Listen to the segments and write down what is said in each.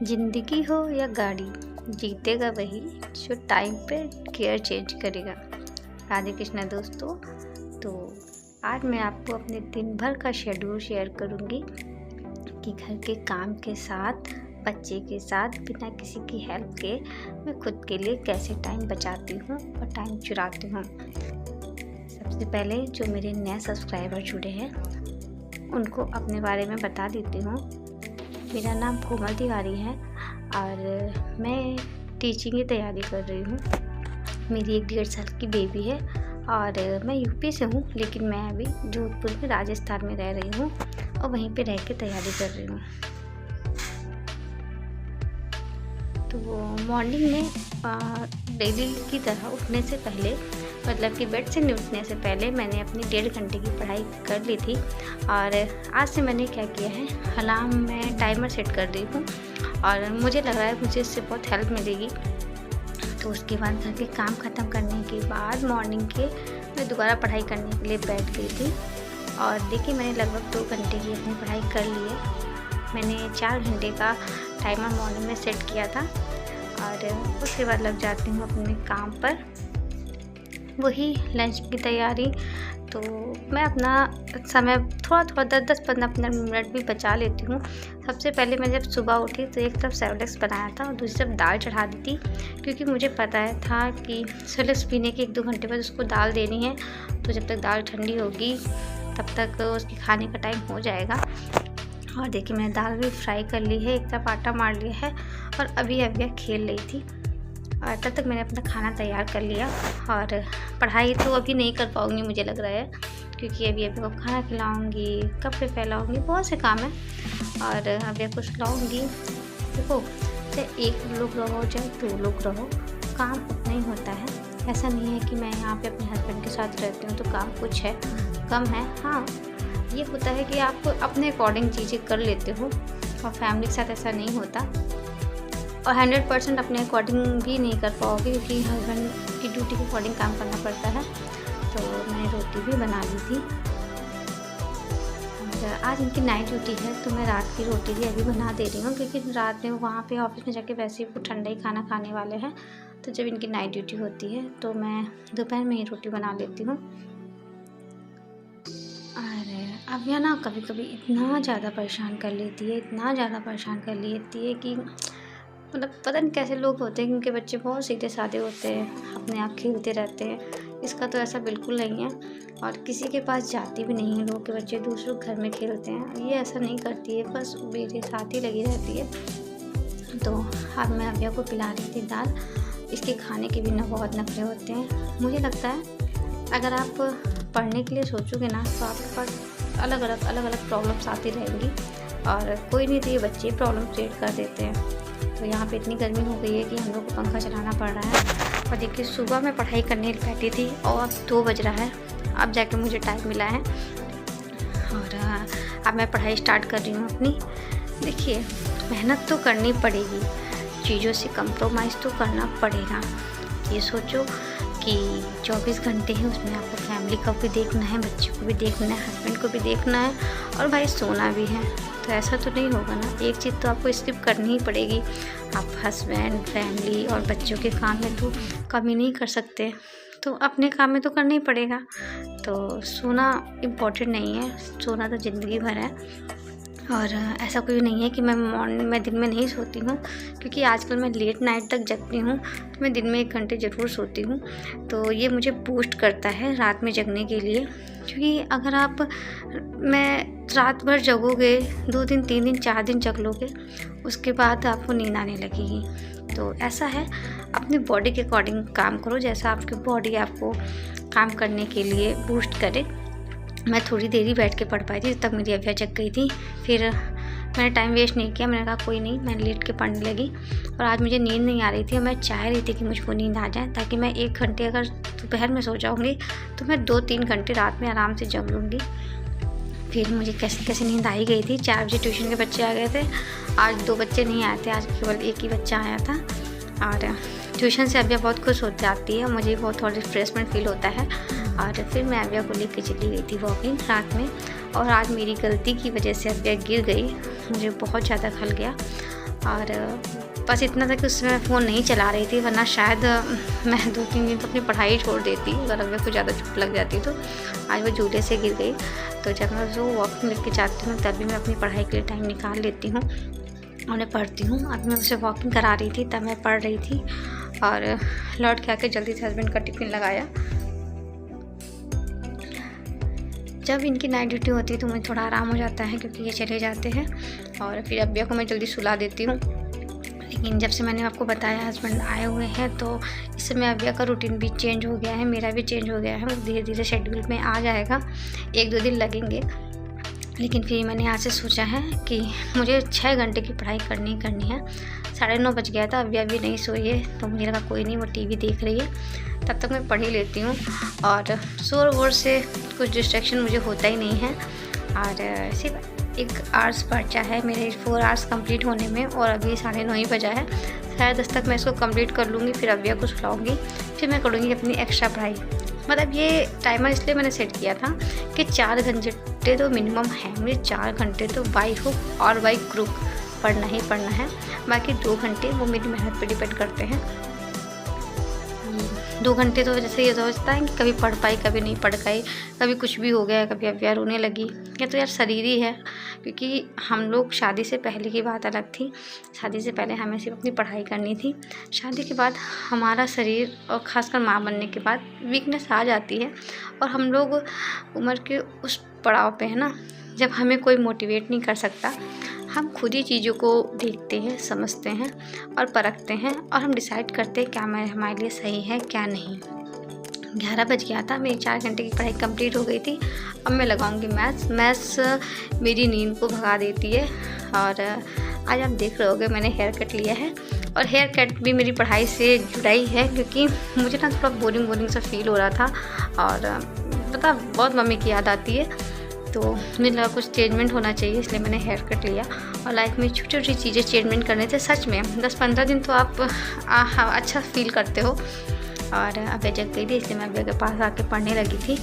जिंदगी हो या गाड़ी, जीतेगा वही जो टाइम पे गियर चेंज करेगा। राधे कृष्णा दोस्तों। तो आज मैं आपको अपने दिन भर का शेड्यूल शेयर करूंगी कि घर के काम के साथ, बच्चे के साथ, बिना किसी की हेल्प के मैं खुद के लिए कैसे टाइम बचाती हूँ और टाइम चुराती हूँ। सबसे पहले जो मेरे नए सब्सक्राइबर जुड़े हैं उनको अपने बारे में बता देती हूँ। मेरा नाम कोमल तिवारी है और मैं टीचिंग की तैयारी कर रही हूँ। मेरी 1 साल की बेबी है और मैं यूपी से हूँ, लेकिन मैं अभी जोधपुर में राजस्थान में रह रही हूँ और वहीं पे रह के तैयारी कर रही हूँ। तो मॉर्निंग में डेली की तरह उठने से पहले, मतलब कि बेड से नहीं उठने से पहले मैंने अपनी 1.5 घंटे की पढ़ाई कर ली थी। और आज से मैंने क्या किया है, अलार्म में टाइमर सेट कर दी हूँ और मुझे लग रहा है मुझे इससे बहुत हेल्प मिलेगी। तो उसके बाद घर के काम ख़त्म करने के बाद मॉर्निंग के मैं दोबारा पढ़ाई करने के लिए बैठ गई थी। और देखिए मैंने लगभग 2 घंटे की अपनी पढ़ाई कर ली है। मैंने 4 घंटे का टाइमर मॉर्निंग में सेट किया था और उसके बाद लग जाती हूँ अपने काम पर, वही लंच की तैयारी। तो मैं अपना समय थोड़ा 10-15 मिनट भी बचा लेती हूँ। सबसे पहले मैं जब सुबह उठी तो एक तरफ सेरेलैक्स बनाया था और दूसरी तरफ दाल चढ़ा दी थी, क्योंकि मुझे पता था कि सेरेलैक्स पीने के 1-2 घंटे बाद उसको दाल देनी है। तो जब तक दाल ठंडी होगी तब तक उसके खाने का टाइम हो जाएगा। और देखिए मैंने दाल भी फ्राई कर ली है, एक तरफ आटा मार लिया है और अभी खेल रही थी। और तब तक मैंने अपना खाना तैयार कर लिया। और पढ़ाई तो अभी नहीं कर पाऊँगी मुझे लग रहा है, क्योंकि अभी को खाना खिलाऊँगी, कपड़े फैलाऊँगी, बहुत से काम हैं। और अभी कुछ लाऊँगी। देखो, चाहे 1 लोग रहो चाहे 2 लोग रहो, काम उतना ही होता है। ऐसा नहीं है कि मैं यहाँ पे अपने हस्बैंड के साथ रहती हूँ तो काम कुछ है कम है। हाँ, ये होता है कि आप अपने अकॉर्डिंग चीज़ें कर लेते हो और फैमिली के साथ ऐसा नहीं होता। और 100% अपने अकॉर्डिंग भी नहीं कर पाओगे, क्योंकि हस्बैंड की ड्यूटी के अकॉर्डिंग काम करना पड़ता है। तो मैंने रोटी भी बना ली थी और आज इनकी नाइट ड्यूटी है तो मैं रात की रोटी भी अभी बना दे रही हूँ, क्योंकि रात में वहाँ पे ऑफिस में जाके वैसे ही वो ठंडा ही खाना खाने वाले हैं। तो जब इनकी नाइट ड्यूटी होती है तो मैं दोपहर में ही रोटी बना लेती हूँ। और अब यह ना कभी कभी इतना ज़्यादा परेशान कर लेती है, इतना ज़्यादा परेशान कर लेती है कि मतलब पता नहीं कैसे लोग होते हैं कि उनके बच्चे बहुत सीधे साधे होते हैं, अपने आप खेलते रहते हैं। इसका तो ऐसा बिल्कुल नहीं है और किसी के पास जाती भी नहीं है। लोगों के बच्चे दूसरों घर में खेलते हैं, ये ऐसा नहीं करती है, बस मेरे साथ ही लगी रहती है। तो अब मैं अव्या को पिला रही थी दाल। इसके खाने के भी ना बहुत नखरे होते हैं। मुझे लगता है अगर आप पढ़ने के लिए सोचोगे ना तो आपके पास अलग अलग प्रॉब्लम्स आती रहेंगी और कोई नहीं तो ये बच्चे प्रॉब्लम क्रिएट कर देते हैं। तो यहाँ पे इतनी गर्मी हो गई है कि हम लोग को पंखा चलाना पड़ रहा है। और देखिए सुबह मैं पढ़ाई करने बैठी थी और अब 2 बज रहा है, अब जाके मुझे टाइम मिला है और अब मैं पढ़ाई स्टार्ट कर रही हूँ अपनी। देखिए मेहनत तो करनी पड़ेगी, चीज़ों से कंप्रोमाइज़ तो करना पड़ेगा। ये सोचो कि 24 घंटे हैं, उसमें आपको फैमिली को भी देखना है, बच्चे को भी देखना है, हस्बैंड को भी देखना है और भाई सोना भी है। तो ऐसा तो नहीं होगा ना, एक चीज़ तो आपको स्किप करनी ही पड़ेगी। आप हस्बैंड, फैमिली और बच्चों के काम में तो कमी नहीं कर सकते, तो अपने काम में तो करना ही पड़ेगा। तो सोना इम्पोर्टेंट नहीं है, सोना तो ज़िंदगी भर है। और ऐसा कोई नहीं है कि मैं दिन में नहीं सोती हूँ, क्योंकि आजकल मैं लेट नाइट तक जगती हूँ, तो मैं दिन में 1 घंटे ज़रूर सोती हूँ। तो ये मुझे बूस्ट करता है रात में जगने के लिए, क्योंकि अगर आप रात भर जगोगे, 2 दिन 3 दिन 4 दिन जग लोगे, उसके बाद आपको नींद आने लगेगी। तो ऐसा है, अपनी बॉडी के अकॉर्डिंग काम करो, जैसा आपकी बॉडी आपको काम करने के लिए बूस्ट करे। मैं थोड़ी देर ही बैठ के पढ़ पाई थी, तब मेरी अव्या जग गई थी। फिर मैंने टाइम वेस्ट नहीं किया, मैंने कहा कोई नहीं, मैं लेट के पढ़ने लगी। और आज मुझे नींद नहीं आ रही थी और मैं चाह रही थी कि मुझको नींद आ जाए, ताकि मैं 1 घंटे अगर दोपहर में सो जाऊँगी तो मैं 2-3 घंटे रात में आराम से जग लूँगी। फिर मुझे कैसे नींद आ ही गई थी। 4 बजे ट्यूशन के बच्चे आ गए थे, आज 2 बच्चे नहीं आए थे, आज केवल 1 ही बच्चा आया था। और ट्यूशन से अव्या बहुत खुश हो जाती है, मुझे बहुत थोड़ा रिफ्रेशमेंट फील होता है। और फिर मैं अव्या को लेकर चली गई थी वॉकिंग रात में। और आज मेरी गलती की वजह से अव्या गिर गई, मुझे बहुत ज़्यादा खल गया। और बस इतना था कि उस समय फ़ोन नहीं चला रही थी, वरना शायद मैं 2-3 दिन तो अपनी पढ़ाई छोड़ देती अगर अव्या को ज़्यादा चोट लग जाती तो। आज वो झूले से गिर गई, तो जब मैं उसको वॉकिंग लेके जाती हूँ तभी मैं अपनी पढ़ाई के लिए टाइम निकाल लेती हूँ और मैं पढ़ती हूँ। अब मैं उसे वॉकिंग करा रही थी तब मैं पढ़ रही थी और लौट के आके जल्दी से हस्बैंड का टिफ़िन लगाया। जब इनकी नाइट ड्यूटी होती है तो मुझे थोड़ा आराम हो जाता है क्योंकि ये चले जाते हैं और फिर अव्या को मैं जल्दी सुला देती हूँ। लेकिन जब से मैंने आपको बताया हस्बैंड आए हुए हैं तो इस समय अव्या का रूटीन भी चेंज हो गया है, मेरा भी चेंज हो गया है। धीरे धीरे शेड्यूल में आ जाएगा, 1-2 दिन लगेंगे। लेकिन फिर मैंने आज से सोचा है कि मुझे 6 घंटे की पढ़ाई करनी है। 9:30 बज गया था, अव्या भी नहीं सोई है तो मुझे लगा कोई नहीं, वो टीवी देख रही है, तब तक मैं पढ़ ही लेती हूँ। और शोर वोर से कुछ डिस्ट्रैक्शन मुझे होता ही नहीं है। और सिर्फ 1 आवर्स बचा है मेरे 4 आवर्स कंप्लीट होने में और अभी 9:30 ही बजा है। 10:30 तक मैं इसको कंप्लीट कर लूँगी, फिर अव्या को सुलाऊँगी, फिर मैं करूँगी अपनी एक्स्ट्रा पढ़ाई। मतलब ये टाइमर इसलिए मैंने सेट किया था कि 4 घंटे तो मिनिमम है, मुझे 4 घंटे तो बाई हुक और बाई क्रूक पढ़ना ही पढ़ना है। बाकी 2 घंटे वो मेरी मेहनत पे डिपेंड करते हैं। 2 घंटे तो जैसे ये सोचता है कि कभी पढ़ पाई कभी नहीं पढ़ पाई, कभी कुछ भी हो गया, कभी अव्या रोने लगी। ये तो यार शरीर ही है, क्योंकि हम लोग शादी से पहले की बात अलग थी। शादी से पहले हमें सिर्फ अपनी पढ़ाई करनी थी। शादी के बाद हमारा शरीर और ख़ासकर माँ बनने के बाद वीकनेस आ जाती है और हम लोग उम्र के उस पड़ाव पे है ना, जब हमें कोई मोटिवेट नहीं कर सकता, हम खुद ही चीज़ों को देखते हैं, समझते हैं और परखते हैं और हम डिसाइड करते हैं क्या हमारे लिए सही है क्या नहीं। 11 बज गया था, मेरी 4 घंटे की पढ़ाई कंप्लीट हो गई थी। अब मैं लगाऊंगी मैथ्स मेरी नींद को भगा देती है। और आज आप देख रहे होगे मैंने हेयर कट लिया है और हेयर कट भी मेरी पढ़ाई से जुड़ाई है, क्योंकि मुझे ना थोड़ा बोरिंग सा फील हो रहा था और पता बहुत मम्मी की याद आती है, तो मुझे लगा कुछ चेंजमेंट होना चाहिए, इसलिए मैंने हेयर कट लिया। और लाइफ में छोटी छोटी चीज़ें चेंजमेंट करने थे। सच में 10-15 दिन तो आप अच्छा फील करते हो। और अव्या जग गई थी, इसलिए मैं अव्या के पास आके पढ़ने लगी थी।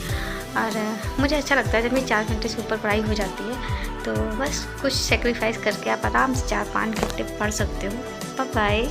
और मुझे अच्छा लगता है जब मेरी 4 घंटे से ऊपर पढ़ाई हो जाती है, तो बस कुछ सेक्रीफाइस करके आप आराम से 4-5 घंटे पढ़ सकते हो। Bye bye.